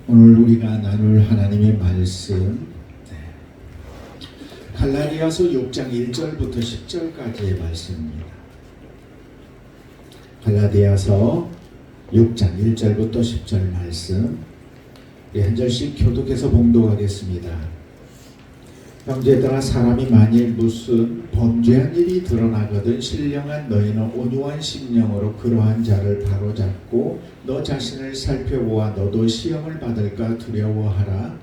오늘 우리가 나눌 하나님의 말씀 갈라디아서 6장 1절부터 10절까지의 말씀입니다. 갈라디아서 6장 1절부터 10절 말씀 한 절씩 교독해서 봉독하겠습니다. 형제들아, 사람이 만일 무슨 범죄한 일이 드러나거든 신령한 너희는 온유한 심령으로 그러한 자를 바로잡고 너 자신을 살펴보아 너도 시험을 받을까 두려워하라.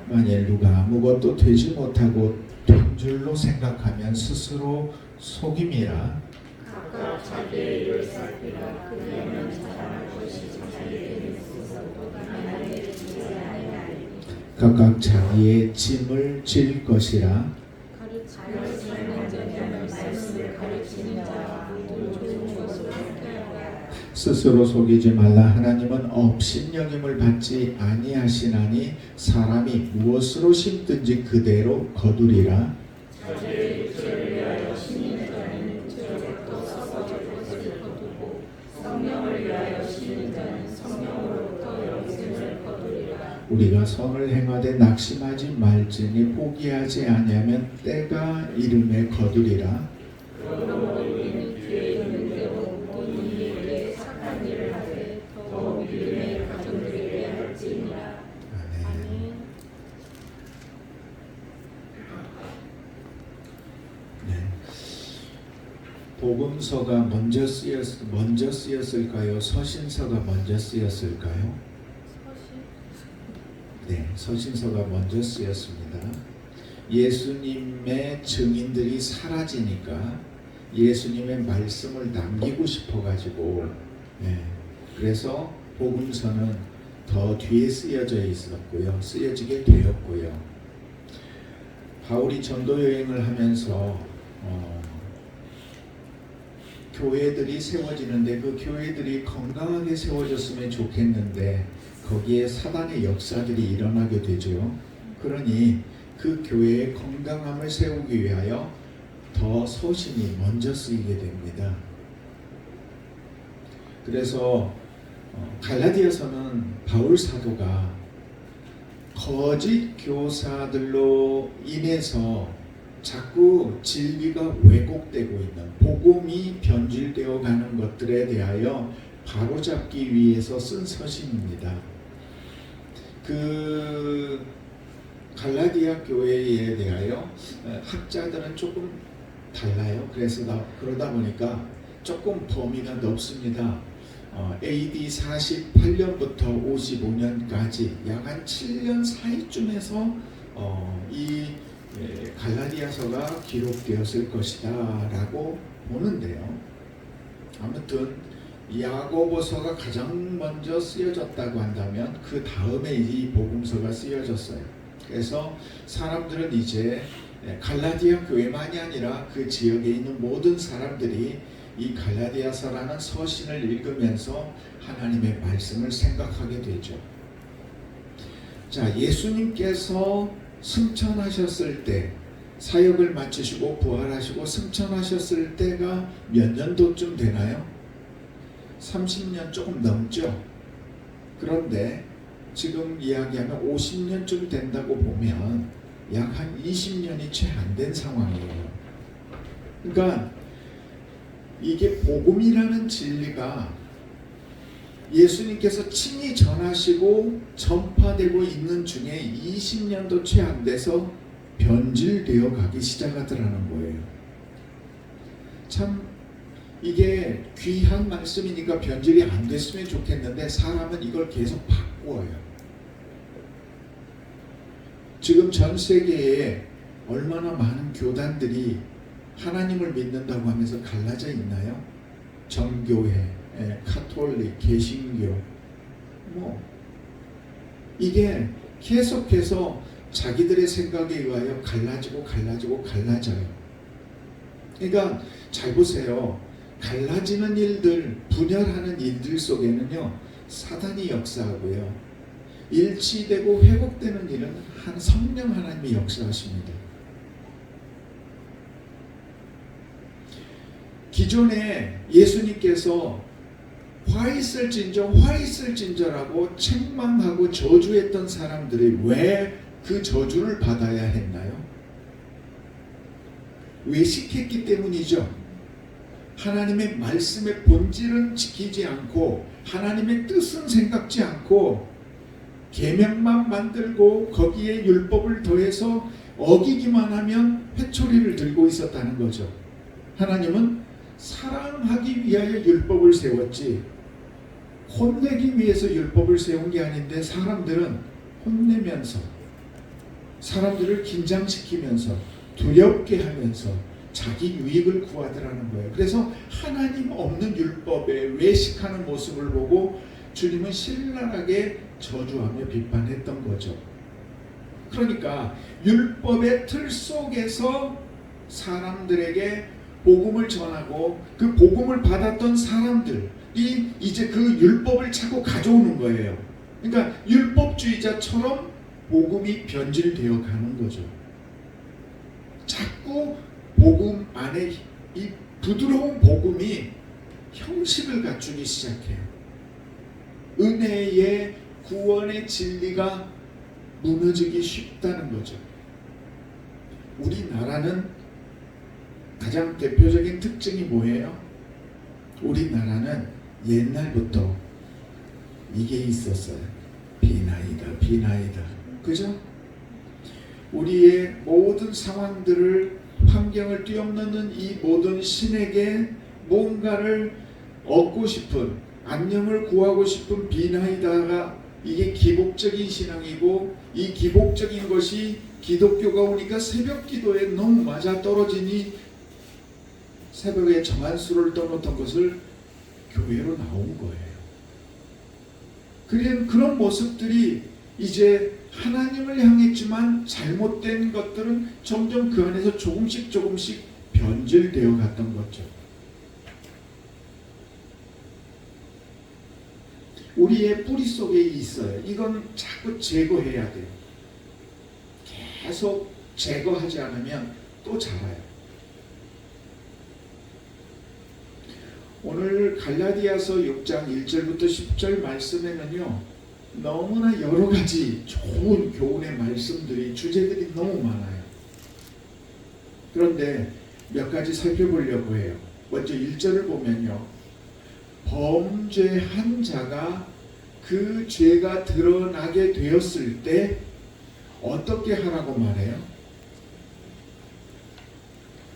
만일 누가 아무것도 되지 못하고 된 줄로 생각하면 스스로 속임이라. 각각 자기의 일을 살피라. 그러면 자랑할 것이지 자기에게 있어서도 하나님의 짐이 아니하리니. 각각 자기의 짐을 질 것이라. 가르치는 자는 말씀을 가르치는 자와 모든 좋은 것을 택하여라. 스스로 속이지 말라. 하나님은 업신여김을 받지 아니하시나니 사람이 무엇으로 심든지 그대로 거두리라. 자기의 육체를 위하여 심는 자는 저것도 썩어질 것을 거두고 성령을 위하여 심는 자는 성령으로부터 영생을 거두리라. 우리가 선을 행하되 낙심하지 말지니 포기하지 아니하면 때가 이름에 거두리라. 그러므로 우리는 뒤에 있는 대로 또 이에게 착한 일을 하되 더욱 믿음의 가정들에게 할지니라. 아멘. 복음서가 먼저 쓰였을까요? 서신서가 먼저 쓰였을까요? 네, 서신서가 먼저 쓰였습니다. 예수님의 증인들이 사라지니까 예수님의 말씀을 남기고 싶어가지고 그래서 복음서는 더 뒤에 쓰여져 있었고요. 쓰여지게 되었고요. 바울이 전도 여행을 하면서 교회들이 세워지는데 그 교회들이 건강하게 세워졌으면 좋겠는데 거기에 사단의 역사들이 일어나게 되죠. 그러니 그 교회의 건강함을 세우기 위하여 더 서신이 먼저 쓰이게 됩니다. 그래서 갈라디아서는 바울 사도가 거짓 교사들로 인해서 자꾸 진리가 왜곡되고 있는 복음이 변질되어 가는 것들에 대하여 바로잡기 위해서 쓴 서신입니다. 그 갈라디아 교회에 대하여 학자들은 조금 달라요. 그래서 그러다 보니까 조금 범위가 넓습니다. AD 48년부터 55년까지 약 한 7년 사이쯤에서 이 갈라디아서가 기록되었을 것이다 라고 보는데요. 아무튼 야고보서가 가장 먼저 쓰여졌다고 한다면 그 다음에 이 복음서가 쓰여졌어요. 그래서 사람들은 이제 갈라디아 교회만이 아니라 그 지역에 있는 모든 사람들이 이 갈라디아서라는 서신을 읽으면서 하나님의 말씀을 생각하게 되죠. 자, 예수님께서 승천하셨을 때, 사역을 마치시고 부활하시고 승천하셨을 때가 몇 년도쯤 되나요? 30년 조금 넘죠. 그런데 지금 이야기하면 50년쯤 된다고 보면 약 한 20년이 채 안 된 상황이에요. 그러니까 이게 복음이라는 진리가 예수님께서 친히 전하시고 전파되고 있는 중에 20년도 채 안 돼서 변질되어 가기 시작하더라는 거예요. 참 이게 귀한 말씀이니까 변질이 안 됐으면 좋겠는데 사람은 이걸 계속 바꾸어요. 지금 전 세계에 얼마나 많은 교단들이 하나님을 믿는다고 하면서 갈라져 있나요? 정교회, 카톨릭, 개신교 이게 계속해서 자기들의 생각에 의하여 갈라져요. 그러니까 잘 보세요. 갈라지는 일들, 분열하는 일들 속에는요 사단이 역사하고요 일치되고 회복되는 일은 한 성령 하나님이 역사하십니다. 기존에 예수님께서 화 있을진저라고 책망하고 저주했던 사람들이 왜 그 저주를 받아야 했나요? 외식했기 때문이죠. 하나님의 말씀의 본질은 지키지 않고 하나님의 뜻은 생각지 않고 계명만 만들고 거기에 율법을 더해서 어기기만 하면 회초리를 들고 있었다는 거죠. 하나님은 사랑하기 위하여 율법을 세웠지 혼내기 위해서 율법을 세운 게 아닌데 사람들은 혼내면서 사람들을 긴장시키면서 두렵게 하면서 자기 유익을 구하더라는 거예요. 그래서 하나님 없는 율법에 외식하는 모습을 보고 주님은 신랄하게 저주하며 비판했던 거죠. 그러니까 율법의 틀 속에서 사람들에게 복음을 전하고 그 복음을 받았던 사람들이 이제 그 율법을 자꾸 가져오는 거예요. 그러니까 율법주의자처럼 복음이 변질되어 가는 거죠. 자꾸 복음 안에 이 부드러운 복음이 형식을 갖추기 시작해요. 은혜의 구원의 진리가 무너지기 쉽다는 거죠. 우리나라는 가장 대표적인 특징이 뭐예요? 우리나라는 옛날부터 이게 있었어요. 비나이다. 그죠? 우리의 모든 상황들을 환경을 뛰어넘는 이 모든 신에게 뭔가를 얻고 싶은 안녕을 구하고 싶은 비나이다가 이게 기복적인 신앙이고 이 기복적인 것이 기독교가 오니까 새벽 기도에 너무 맞아 떨어지니 새벽에 정한수를 떠놓던 것을 교회로 나온 거예요. 그런 모습들이 이제 하나님을 향했지만 잘못된 것들은 점점 그 안에서 조금씩 변질되어 갔던 거죠. 우리의 뿌리 속에 있어요. 이건 자꾸 제거해야 돼요. 계속 제거하지 않으면 또 자라요. 오늘 갈라디아서 6장 1절부터 10절 말씀에는요. 너무나 여러 가지 좋은 교훈의 말씀들이 주제들이 너무 많아요. 그런데 몇 가지 살펴보려고 해요. 먼저 1절을 보면요. 범죄한 자가 그 죄가 드러나게 되었을 때 어떻게 하라고 말해요?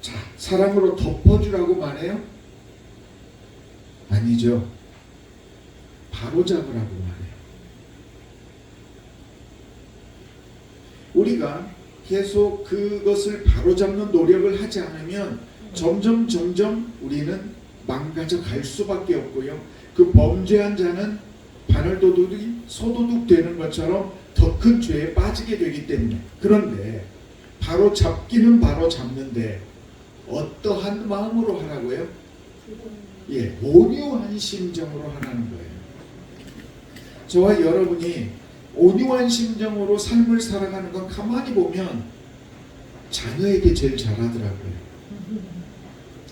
자, 사랑으로 덮어주라고 말해요? 아니죠. 바로잡으라고 말해요. 우리가 계속 그것을 바로잡는 노력을 하지 않으면 점점 우리는 망가져 갈 수밖에 없고요. 그 범죄한 자는 바늘도둑이 소도둑 되는 것처럼 더 큰 죄에 빠지게 되기 때문에. 그런데 바로 잡기는 바로 잡는데 어떠한 마음으로 하라고요? 예, 온유한 심정으로 하라는 거예요. 저와 여러분이 온유한 심정으로 삶을 살아가는 건 가만히 보면 자녀에게 제일 잘하더라고요.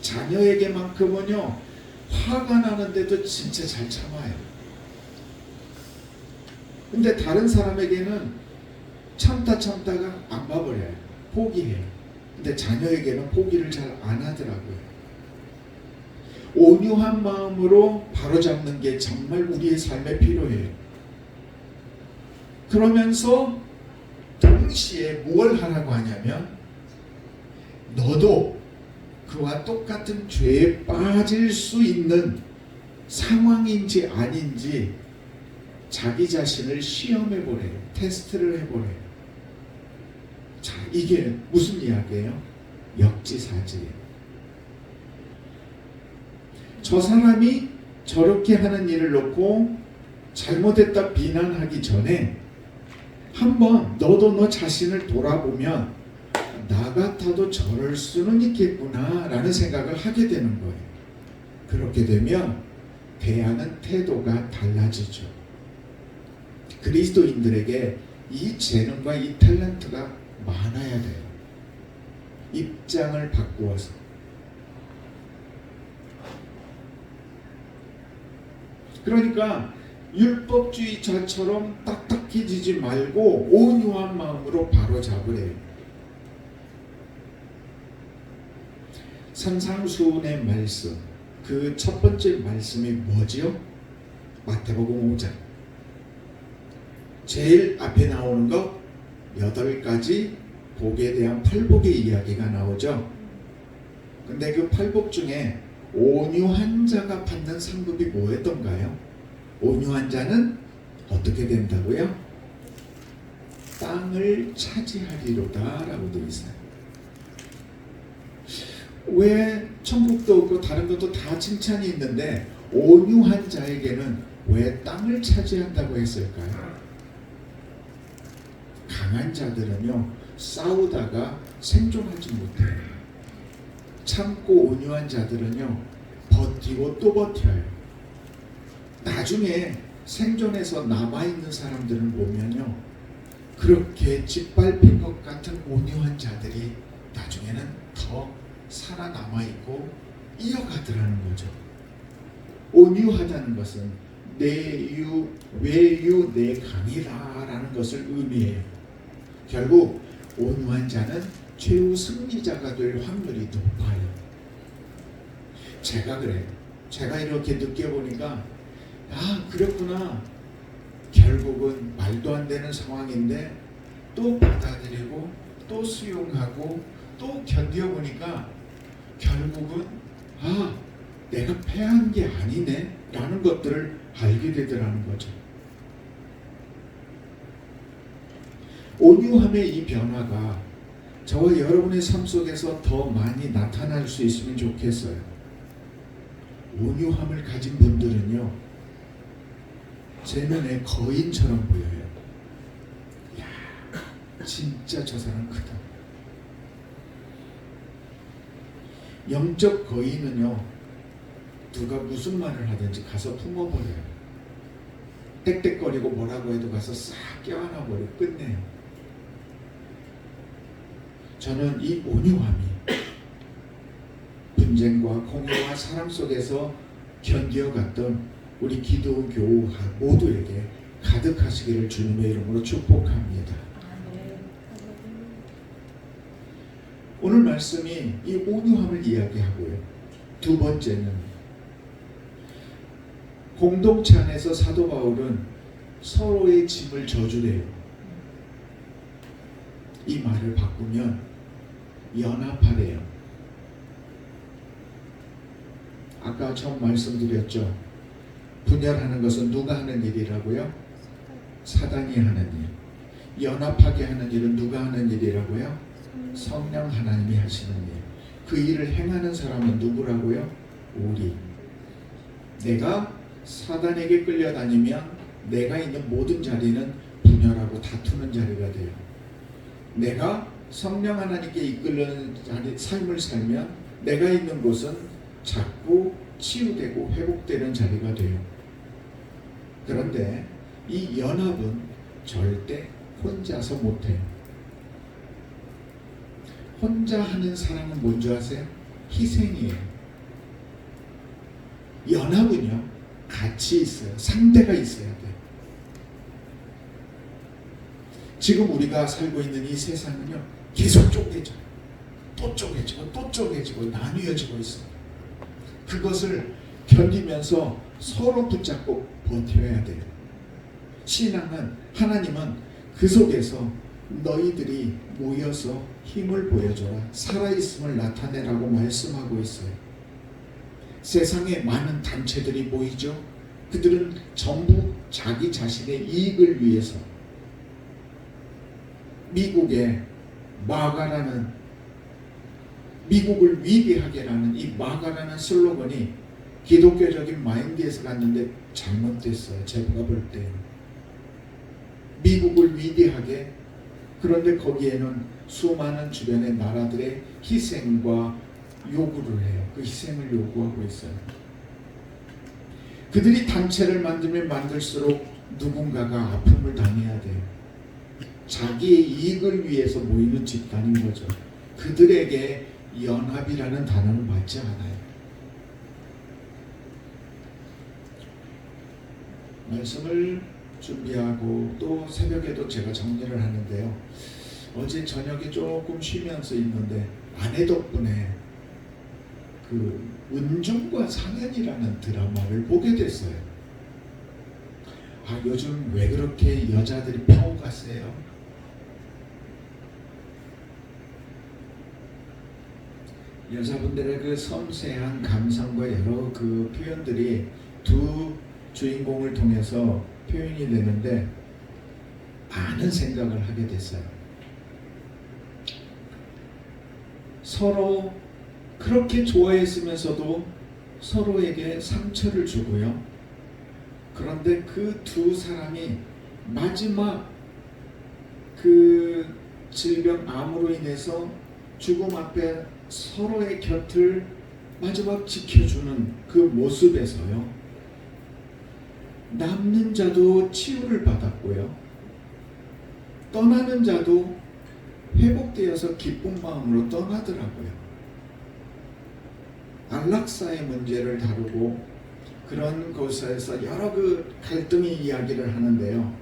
자녀에게만큼은요 화가 나는데도 진짜 잘 참아요. 근데 다른 사람에게는 참다가 안 봐버려요. 포기해요. 근데 자녀에게는 포기를 잘 안 하더라고요. 온유한 마음으로 바로잡는 게 정말 우리의 삶에 필요해요. 그러면서 동시에 뭘 하라고 하냐면 너도 그와 똑같은 죄에 빠질 수 있는 상황인지 아닌지 자기 자신을 시험해보래요. 테스트를 해보래요. 자, 이게 무슨 이야기예요? 역지사지예요. 저 사람이 저렇게 하는 일을 놓고 잘못했다 비난하기 전에 한번 너도 너 자신을 돌아보면 나 같아도 저럴 수는 있겠구나 라는 생각을 하게 되는 거예요. 그렇게 되면 대하는 태도가 달라지죠. 그리스도인들에게 이 재능과 이 탤런트가 많아야 돼요. 입장을 바꾸어서 그러니까 율법주의자처럼 딱딱해지지 말고 온유한 마음으로 바로 잡으래요. 산상수훈의 말씀, 그 첫 번째 말씀이 뭐지요? 마태복음 5장. 제일 앞에 나오는 거 8가지 복에 대한 8복의 이야기가 나오죠. 근데 그 8복 중에 온유한 자가 받는 상급이 뭐였던가요? 온유한 자는 어떻게 된다고요? 땅을 차지하리로다 라고 되어 있어요. 왜 천국도 없고 다른 것도 다 칭찬이 있는데 온유한 자에게는 왜 땅을 차지한다고 했을까요? 강한 자들은요 싸우다가 생존하지 못해요. 참고 온유한 자들은요 버티고 또 버텨요. 나중에 생존해서 남아있는 사람들을 보면요 그렇게 짓밟힌 것 같은 온유한 자들이 나중에는 더 살아남아있고 이어가더라는 거죠. 온유하다는 것은 내유 외유 내강이라 라는 것을 의미해요. 결국 온유한 자는 최후 승리자가 될 확률이 높아요. 제가 그래요. 제가 이렇게 느껴보니까 아 그렇구나. 결국은 말도 안 되는 상황인데 또 받아들이고 또 수용하고 또 견뎌보니까 결국은 아 내가 패한 게 아니네 라는 것들을 알게 되더라는 거죠. 온유함의 이 변화가 저와 여러분의 삶 속에서 더 많이 나타날 수 있으면 좋겠어요. 온유함을 가진 분들은요 제 눈에 거인처럼 보여요. 야, 진짜 저 사람 크다. 영적 거인은요 누가 무슨 말을 하든지 가서 품어버려요. 떽떽거리고 뭐라고 해도 가서 싹 껴안아버리고 끝내요. 저는 이 온유함이 분쟁과 공유와 사랑 속에서 견디어갔던 우리 기도 교우 모두에게 가득하시기를 주님의 이름으로 축복합니다. 오늘 말씀이 이 온유함을 이야기하고요. 두 번째는 공동체 안에서 사도 바울은 서로의 짐을 져주래요. 이 말을 바꾸면 연합하래요. 아까 처음 말씀드렸죠. 분열하는 것은 누가 하는 일이라고요? 사단이 하는 일. 연합하게 하는 일은 누가 하는 일이라고요? 성령 하나님이 하시는 일. 그 일을 행하는 사람은 누구라고요? 우리. 내가 사단에게 끌려다니면 내가 있는 모든 자리는 분열하고 다투는 자리가 돼요. 내가 성령 하나님께 이끌는 삶을 살면 내가 있는 곳은 자꾸 치유되고 회복되는 자리가 돼요. 그런데 이 연합은 절대 혼자서 못해요. 혼자 하는 사람은 뭔지 아세요? 희생이에요. 연합은요 같이 있어요. 상대가 있어야 돼요. 지금 우리가 살고 있는 이 세상은요 계속 쪼개져 또 쪼개지고 또 쪼개지고 나뉘어지고 있어요. 그것을 견디면서 서로 붙잡고 버텨야 돼요. 신앙은 하나님은 그 속에서 너희들이 모여서 힘을 보여줘라. 살아있음을 나타내라고 말씀하고 있어요. 세상에 많은 단체들이 보이죠. 그들은 전부 자기 자신의 이익을 위해서 미국의 마가라는 미국을 위대하게라는 이 마가라는 슬로건이 기독교적인 마인드에서 갔는데 잘못됐어요. 제가 볼 때 미국을 위대하게. 그런데 거기에는 수많은 주변의 나라들의 희생과 요구를 해요. 그 희생을 요구하고 있어요. 그들이 단체를 만들면 만들수록 누군가가 아픔을 당해야 돼요. 자기의 이익을 위해서 모이는 집단인 거죠. 그들에게 연합이라는 단어는 맞지 않아요. 말씀을 준비하고 또 새벽에도 제가 정리를 하는데요. 어제 저녁에 조금 쉬면서 있는데 아내 덕분에 그 은중과 상현이라는 드라마를 보게 됐어요. 아, 요즘 왜 그렇게 여자들이 파워가 세요? 여자분들의 그 섬세한 감성과 여러 그 표현들이 두 주인공을 통해서 표현이 되는데 많은 생각을 하게 됐어요. 서로 그렇게 좋아했으면서도 서로에게 상처를 주고요. 그런데 그 두 사람이 마지막 그 질병 암으로 인해서 죽음 앞에 서로의 곁을 마지막 지켜주는 그 모습에서요. 남는 자도 치유를 받았고요. 떠나는 자도 회복되어서 기쁜 마음으로 떠나더라고요. 안락사의 문제를 다루고 그런 곳에서 여러 그 갈등의 이야기를 하는데요.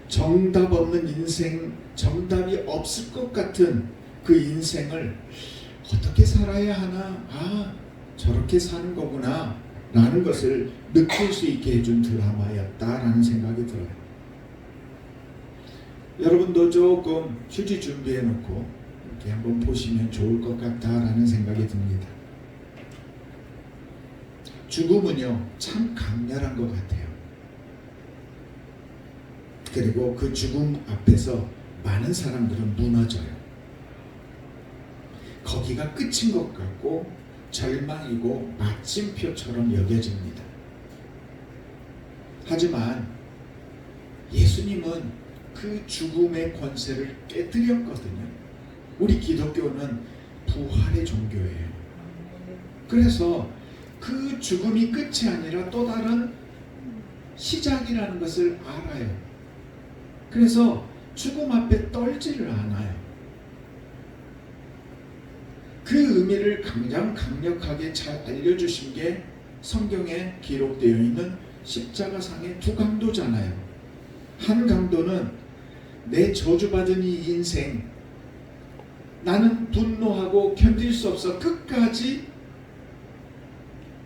정답 없는 인생, 정답이 없을 것 같은 그 인생을 어떻게 살아야 하나, 아, 저렇게 사는 거구나 라는 것을 느낄 수 있게 해준 드라마였다라는 생각이 들어요. 여러분도 조금 휴지 준비해 놓고 이렇게 한번 보시면 좋을 것 같다라는 생각이 듭니다. 죽음은요, 참 강렬한 것 같아요. 그리고 그 죽음 앞에서 많은 사람들은 무너져요. 거기가 끝인 것 같고 절망이고 마침표처럼 여겨집니다. 하지만 예수님은 그 죽음의 권세를 깨뜨렸거든요. 우리 기독교는 부활의 종교예요. 그래서 그 죽음이 끝이 아니라 또 다른 시작이라는 것을 알아요. 그래서 죽음 앞에 떨지를 않아요. 그 의미를 가장 강력하게 잘 알려주신 게 성경에 기록되어 있는 십자가상의 두 강도잖아요. 한 강도는 내 저주받은 이 인생, 나는 분노하고 견딜 수 없어 끝까지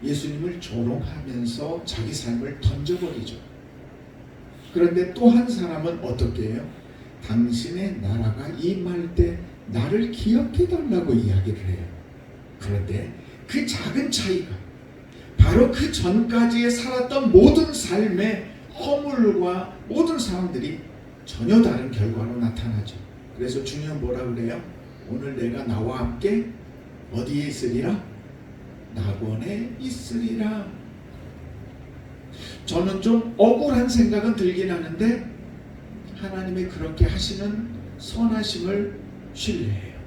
예수님을 조롱하면서 자기 삶을 던져버리죠. 그런데 또 한 사람은 어떻게 해요? 당신의 나라가 임할 때 나를 기억해달라고 이야기를 해요. 그런데 그 작은 차이가 바로 그 전까지에 살았던 모든 삶의 허물과 모든 상황들이 전혀 다른 결과로 나타나죠. 그래서 주님 뭐라 그래요? 오늘 내가 나와 함께 어디에 있으리라? 낙원에 있으리라. 저는 좀 억울한 생각은 들긴 하는데 하나님의 그렇게 하시는 선하심을 신뢰해요.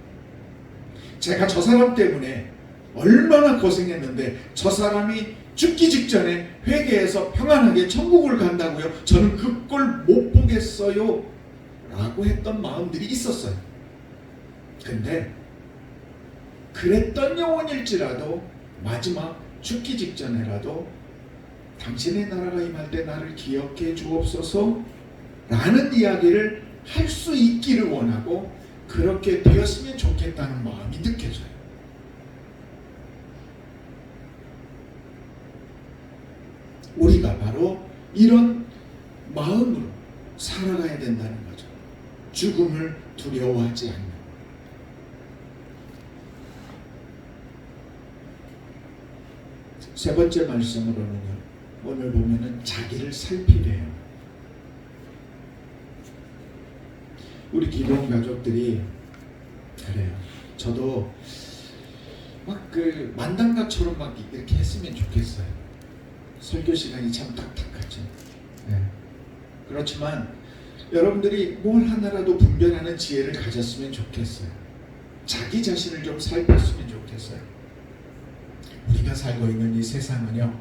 제가 저 사람 때문에 얼마나 고생했는데 저 사람이 죽기 직전에 회개해서 평안하게 천국을 간다고요? 저는 그 꼴 못 보겠어요 라고 했던 마음들이 있었어요. 근데 그랬던 영혼일지라도 마지막 죽기 직전에라도 당신의 나라가 임할 때 나를 기억해 주옵소서 라는 이야기를 할 수 있기를 원하고 그렇게 되었으면 좋겠다는 마음이 느껴져요. 우리가 바로 이런 마음으로 살아가야 된다는 거죠. 죽음을 두려워하지 않는. 세 번째 말씀으로는요, 오늘 보면은 자기를 살피래요. 우리 기도원 가족들이 그래요. 저도 막 그 만담가처럼 막 이렇게 했으면 좋겠어요. 설교 시간이 참 딱딱하죠. 네. 그렇지만 여러분들이 뭘 하나라도 분별하는 지혜를 가졌으면 좋겠어요. 자기 자신을 좀 살폈으면 좋겠어요. 우리가 살고 있는 이 세상은요,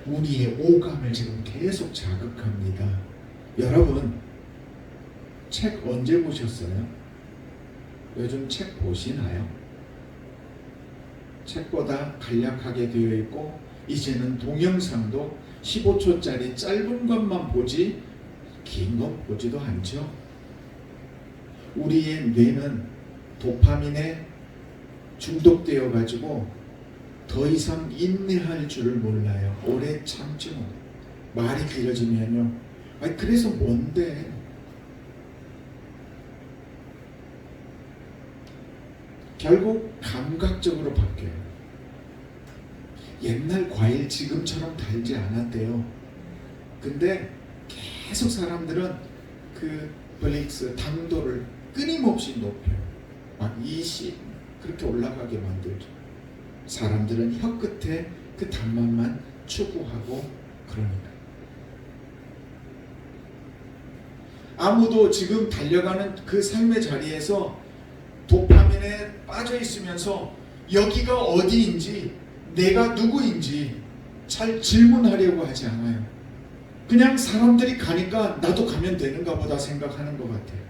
우리의 오감을 지금 계속 자극합니다. 여러분, 책 언제 보셨어요? 요즘 책 보시나요? 책보다 간략하게 되어 있고 이제는 동영상도 15초짜리 짧은 것만 보지 긴 것 보지도 않죠. 우리의 뇌는 도파민에 중독되어 가지고 더 이상 인내할 줄을 몰라요. 오래 참지 못. 말이 길어지면요. 아니 그래서 뭔데? 결국 감각적으로 바뀌어요. 옛날 과일 지금처럼 달지 않았대요. 근데 계속 사람들은 그 블릭스 당도를 끊임없이 높여요. 막 20 그렇게 올라가게 만들죠. 사람들은 혀 끝에 그 단맛만 추구하고 그러니까. 아무도 지금 달려가는 그 삶의 자리에서 도파민에 빠져 있으면서 여기가 어디인지 내가 누구인지 잘 질문하려고 하지 않아요. 그냥 사람들이 가니까 나도 가면 되는가 보다 생각하는 것 같아요.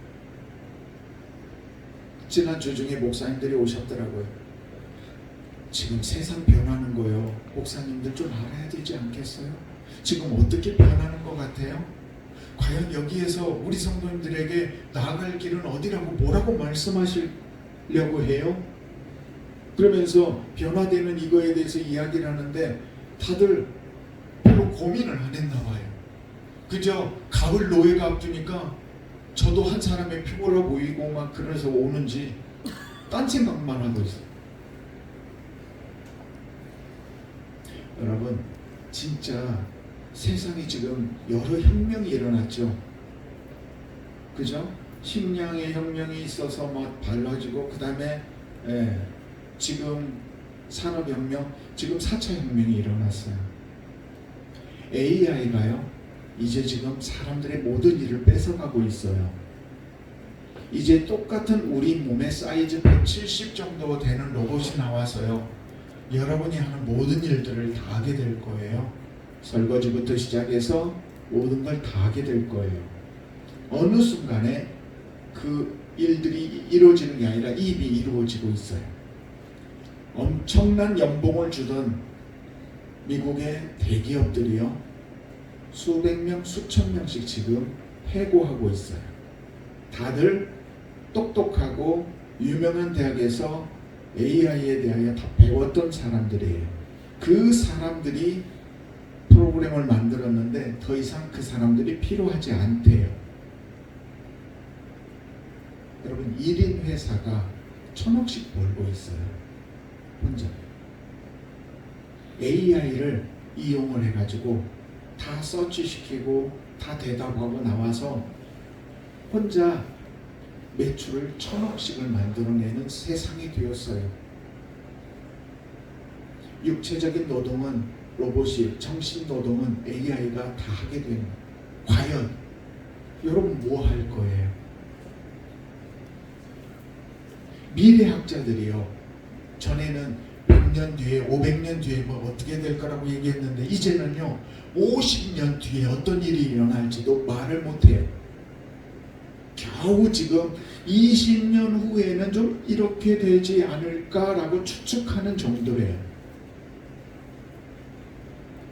지난 주 중에 목사님들이 오셨더라고요. 지금 세상 변하는 거요. 목사님들 좀 알아야 되지 않겠어요? 지금 어떻게 변하는 것 같아요? 과연 여기에서 우리 성도님들에게 나아갈 길은 어디라고 뭐라고 말씀하시려고 해요? 그러면서 변화되는 이거에 대해서 이야기를 하는데 다들 별로 고민을 안 했나 봐요. 그저 가을 노예가 앞두니까 저도 한 사람의 표고라 보이고 막 그래서 오는지 딴 생각만 하고 있어요. 여러분 진짜 세상이 지금 여러 혁명이 일어났죠. 그죠? 식량의 혁명이 있어서 막 달라지고 그 다음에 지금 산업혁명, 지금 4차 혁명이 일어났어요. AI가요 이제 지금 사람들의 모든 일을 뺏어가고 있어요. 이제 똑같은 우리 몸의 사이즈 170 정도 되는 로봇이 나와서요 여러분이 하는 모든 일들을 다 하게 될 거예요. 설거지부터 시작해서 모든 걸 다 하게 될 거예요. 어느 순간에 그 일들이 이루어지는 게 아니라 이미 이루어지고 있어요. 엄청난 연봉을 주던 미국의 대기업들이요 수백 명, 수천 명씩 지금 해고하고 있어요. 다들 똑똑하고 유명한 대학에서 AI에 대하여 다 배웠던 사람들이에요. 그 사람들이 프로그램을 만들었는데 더 이상 그 사람들이 필요하지 않대요. 여러분 1인 회사가 1,000억씩 벌고 있어요. 혼자. AI를 이용을 해가지고 다 서치시키고 다 대답하고 나와서 혼자 매출을 1,000억씩을 만들어내는 세상이 되었어요. 육체적인 노동은 로봇이, 정신노동은 AI가 다 하게 되는 거예요. 과연 여러분 뭐 할 거예요? 미래학자들이요 전에는 100년 뒤에 500년 뒤에 뭐 어떻게 될 거라고 얘기했는데 이제는요 50년 뒤에 어떤 일이 일어날지도 말을 못해요. 겨우 지금 20년 후에는 좀 이렇게 되지 않을까라고 추측하는 정도래요.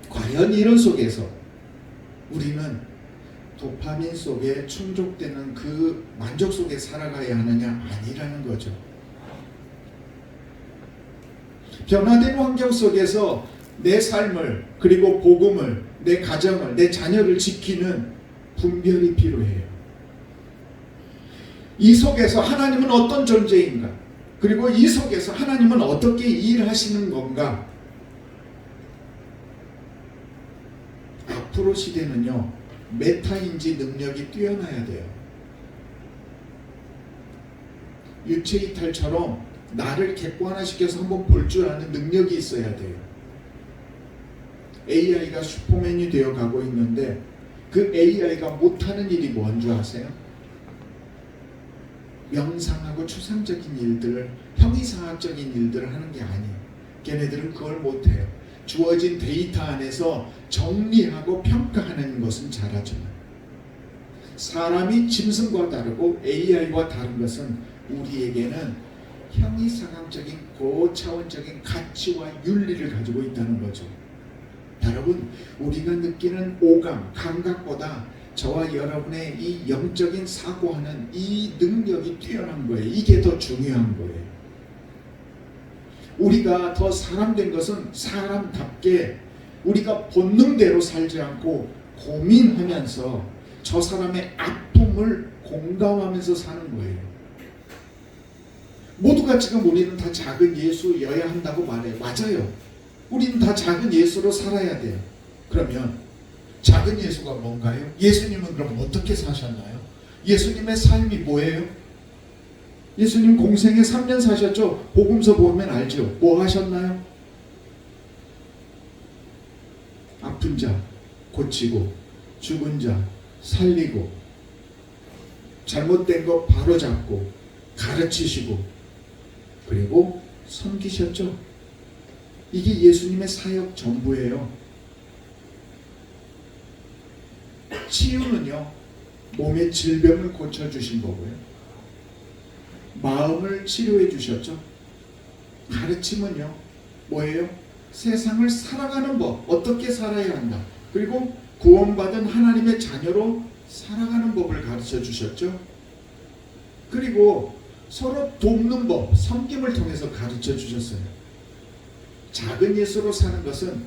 과연 이런 속에서 우리는 도파민 속에 충족되는 그 만족 속에 살아가야 하느냐? 아니라는 거죠. 변화된 환경 속에서 내 삶을 그리고 복음을 내 가정을 내 자녀를 지키는 분별이 필요해요. 이 속에서 하나님은 어떤 존재인가? 그리고 이 속에서 하나님은 어떻게 일하시는 건가? 앞으로 시대는요 메타인지 능력이 뛰어나야 돼요. 유체이탈처럼 나를 객관화시켜서 한번 볼 줄 아는 능력이 있어야 돼요. AI가 슈퍼맨이 되어 가고 있는데 그 AI가 못하는 일이 뭔 줄 아세요? 명상하고 추상적인 일들을, 형이상학적인 일들을 하는 게 아니에요. 걔네들은 그걸 못해요. 주어진 데이터 안에서 정리하고 평가하는 것은 잘하지만 사람이 짐승과 다르고 AI와 다른 것은 우리에게는 형이상학적인 고차원적인 가치와 윤리를 가지고 있다는 거죠. 여러분, 우리가 느끼는 오감, 감각보다 저와 여러분의 이 영적인 사고하는 이 능력이 뛰어난 거예요. 이게 더 중요한 거예요. 우리가 더 사람 된 것은 사람답게 우리가 본능대로 살지 않고 고민하면서 저 사람의 아픔을 공감하면서 사는 거예요. 모두가 지금 우리는 다 작은 예수여야 한다고 말해요. 맞아요. 우리는 다 작은 예수로 살아야 돼요. 그러면 작은 예수가 뭔가요? 예수님은 그럼 어떻게 사셨나요? 예수님의 삶이 뭐예요? 예수님 공생에 3년 사셨죠? 복음서 보면 알죠? 뭐 하셨나요? 아픈 자 고치고, 죽은 자 살리고, 잘못된 거 바로잡고, 가르치시고, 그리고 섬기셨죠? 이게 예수님의 사역 전부예요. 치유는요, 몸의 질병을 고쳐주신 거고요. 마음을 치료해 주셨죠. 가르침은요, 뭐예요? 세상을 살아가는 법, 어떻게 살아야 한다. 그리고 구원받은 하나님의 자녀로 살아가는 법을 가르쳐 주셨죠. 그리고 서로 돕는 법, 섬김을 통해서 가르쳐 주셨어요. 작은 예수로 사는 것은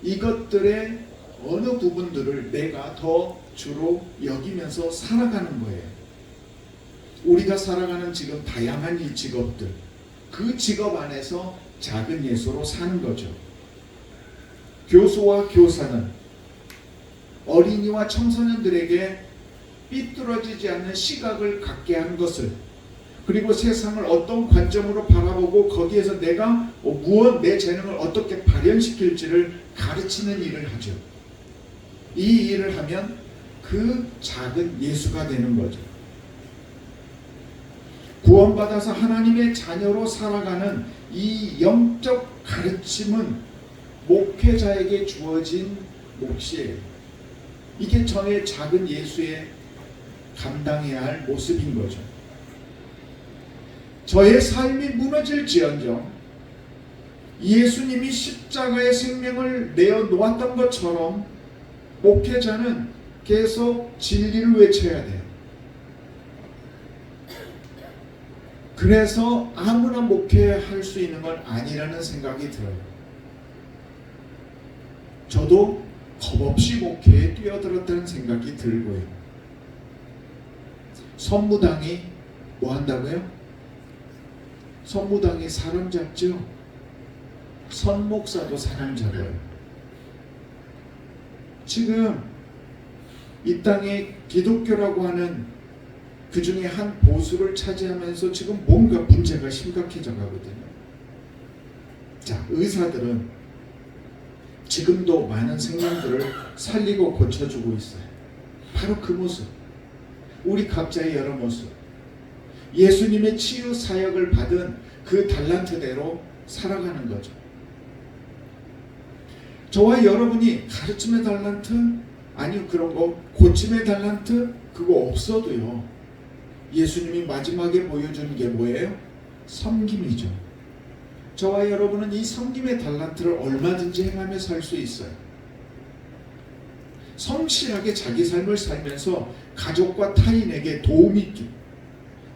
이것들의 어느 부분들을 내가 더 주로 여기면서 살아가는 거예요. 우리가 살아가는 지금 다양한 이 직업들, 그 직업 안에서 작은 예수로 사는 거죠. 교수와 교사는 어린이와 청소년들에게 삐뚤어지지 않는 시각을 갖게 하는 것을, 그리고 세상을 어떤 관점으로 바라보고 거기에서 내가 내 재능을 어떻게 발현시킬지를 가르치는 일을 하죠. 이 일을 하면 그 작은 예수가 되는 거죠. 구원받아서 하나님의 자녀로 살아가는 이 영적 가르침은 목회자에게 주어진 몫이에요. 이게 저의 작은 예수의 감당해야 할 모습인 거죠. 저의 삶이 무너질지언정 예수님이 십자가의 생명을 내어놓았던 것처럼 목회자는 계속 진리를 외쳐야 돼요. 그래서 아무나 목회할 수 있는 건 아니라는 생각이 들어요. 저도 겁없이 목회에 뛰어들었다는 생각이 들고요. 선무당이 뭐 한다고요? 선무당이 사람 잡죠? 선목사도 사람 잡아요. 지금 이 땅에 기독교라고 하는 그 중에 한 보수를 차지하면서 지금 뭔가 문제가 심각해져 가거든요. 자, 의사들은 지금도 많은 생명들을 살리고 고쳐주고 있어요. 바로 그 모습, 우리 각자의 여러 모습, 예수님의 치유 사역을 받은 그 달란트대로 살아가는 거죠. 저와 여러분이 가르침의 달란트, 아니요 그런 거 고침의 달란트 그거 없어도요, 예수님이 마지막에 보여주는 게 뭐예요? 섬김이죠. 저와 여러분은 이 섬김의 달란트를 얼마든지 행하며 살 수 있어요. 성실하게 자기 삶을 살면서 가족과 타인에게 도움이 주,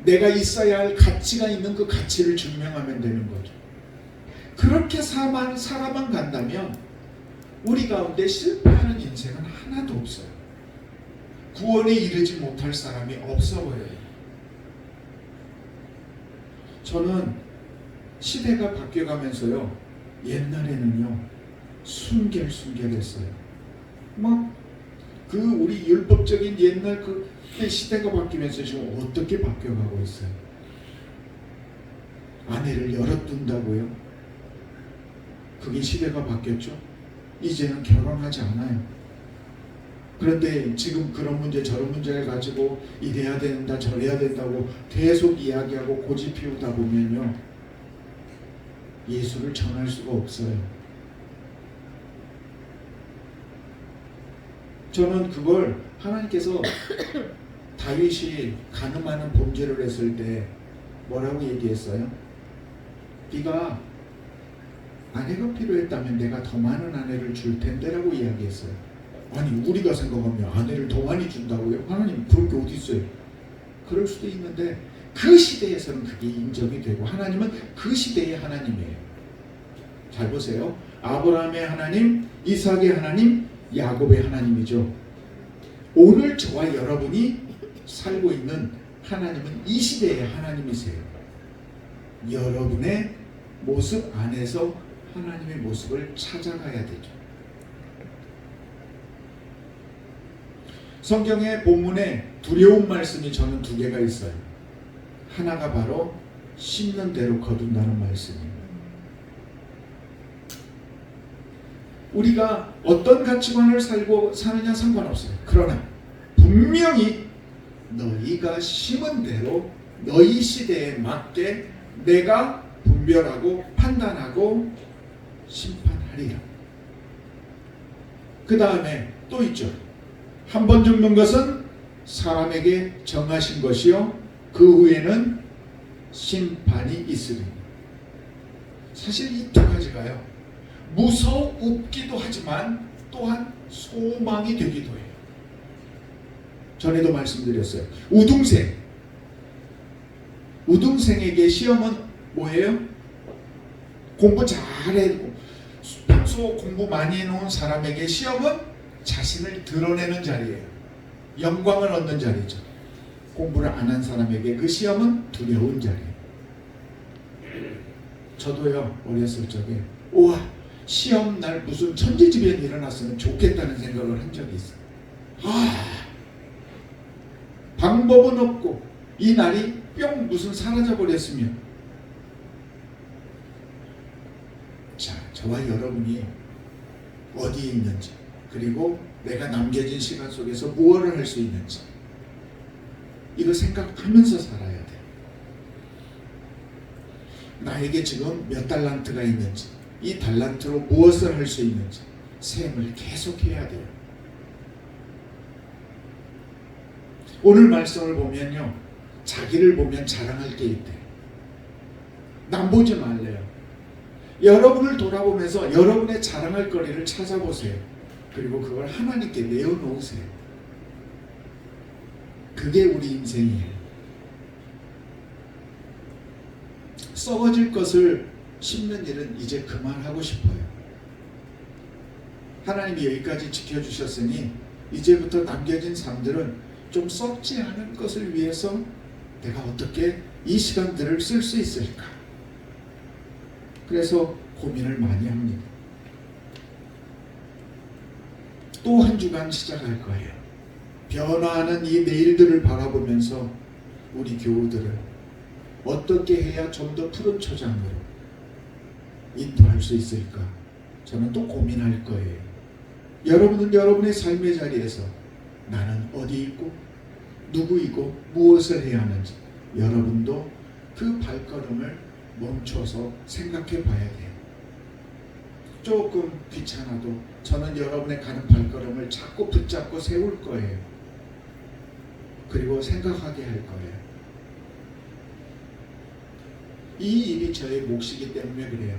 내가 있어야 할 가치가 있는 그 가치를 증명하면 되는 거죠. 그렇게 살아만 간다면 우리 가운데 실패하는 인생은 하나도 없어요. 구원에 이르지 못할 사람이 없어 보여요. 저는 시대가 바뀌어가면서요, 옛날에는요 순결했어요. 그 우리 율법적인 옛날 그 시대가 바뀌면서 지금 어떻게 바뀌어가고 있어요? 아내를 열어둔다고요? 그게 시대가 바뀌었죠? 이제는 결혼하지 않아요. 그런데 지금 그런 문제 저런 문제를 가지고 이래야 된다 저래야 된다고 계속 이야기하고 고집 피우다 보면요, 예수를 전할 수가 없어요. 저는 그걸 하나님께서 다윗이 간음하는 범죄를 했을 때 뭐라고 얘기했어요? 네가 아내가 필요했다면 내가 더 많은 아내를 줄 텐데라고 이야기했어요. 아니 우리가 생각하면 아내를 더 많이 준다고요? 하나님 그런 게 어디 있어요? 그럴 수도 있는데 그 시대에서는 그게 인정이 되고 하나님은 그 시대의 하나님이에요. 잘 보세요. 아브라함의 하나님, 이삭의 하나님, 야곱의 하나님이죠. 오늘 저와 여러분이 살고 있는 하나님은 이 시대의 하나님이세요. 여러분의 모습 안에서 하나님의 모습을 찾아가야 되죠. 성경의 본문에 두려운 말씀이 저는 두 개가 있어요. 하나가 바로 심는 대로 거둔다는 말씀입니다. 우리가 어떤 가치관을 살고 사느냐 상관없어요. 그러나 분명히 너희가 심은 대로 너희 시대에 맞게 내가 분별하고 판단하고 심판하리라. 그 다음에 또 있죠. 한 번 죽는 것은 사람에게 정하신 것이요 그 후에는 심판이 있으리니. 사실 이 두 가지가요 무서웁기도 하지만 또한 소망이 되기도 해요. 전에도 말씀드렸어요. 우등생에게 시험은 뭐예요? 공부 잘해고 평소 공부 많이 해놓은 사람에게 시험은 자신을 드러내는 자리예요. 영광을 얻는 자리죠. 공부를 안 한 사람에게 그 시험은 두려운 자리예요. 저도요 어렸을 적에 우와 시험 날 무슨 천재지변이 일어났으면 좋겠다는 생각을 한 적이 있어요. 방법은 없고 이 날이 뿅 무슨 사라져 버렸으면. 자, 저와 여러분이 어디에 있는지 그리고 내가 남겨진 시간 속에서 무엇을 할 수 있는지 이거 생각하면서 살아야 돼. 나에게 지금 몇 달란트가 있는지 이 달란트로 무엇을 할 수 있는지 셈을 계속해야 돼요. 오늘 말씀을 보면요 자기를 보면 자랑할 게 있대. 남 보지 말래요. 여러분을 돌아보면서 여러분의 자랑할 거리를 찾아보세요. 그리고 그걸 하나님께 내어놓으세요. 그게 우리 인생이에요. 썩어질 것을 심는 일은 이제 그만하고 싶어요. 하나님이 여기까지 지켜주셨으니 이제부터 남겨진 삶들은 좀 썩지 않은 것을 위해서 내가 어떻게 이 시간들을 쓸 수 있을까? 그래서 고민을 많이 합니다. 또 한 주간 시작할 거예요. 변화하는 이 내일들을 바라보면서 우리 교우들을 어떻게 해야 좀 더 푸른 초장으로 인도할 수 있을까? 저는 또 고민할 거예요. 여러분은 여러분의 삶의 자리에서 나는 어디 있고 누구이고 무엇을 해야 하는지 여러분도 그 발걸음을 멈춰서 생각해 봐야 돼요. 조금 귀찮아도 저는 여러분의 가는 발걸음을 자꾸 붙잡고 세울 거예요. 그리고 생각하게 할 거예요. 이 일이 저의 몫이기 때문에 그래요.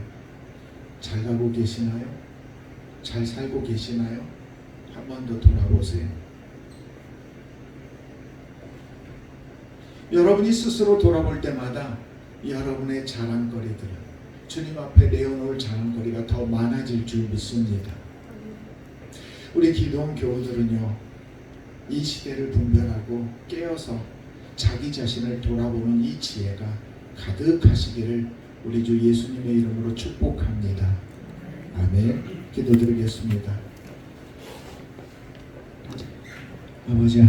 잘 가고 계시나요? 잘 살고 계시나요? 한 번 더 돌아보세요. 여러분이 스스로 돌아볼 때마다 여러분의 자랑거리들은 주님 앞에 내어놓을 자랑거리가 더 많아질 줄 믿습니다. 우리 기도원 교우들은요 이 시대를 분별하고 깨어서 자기 자신을 돌아보는 이 지혜가 가득하시기를 우리 주 예수님의 이름으로 축복합니다. 아멘. 기도드리겠습니다. 아버지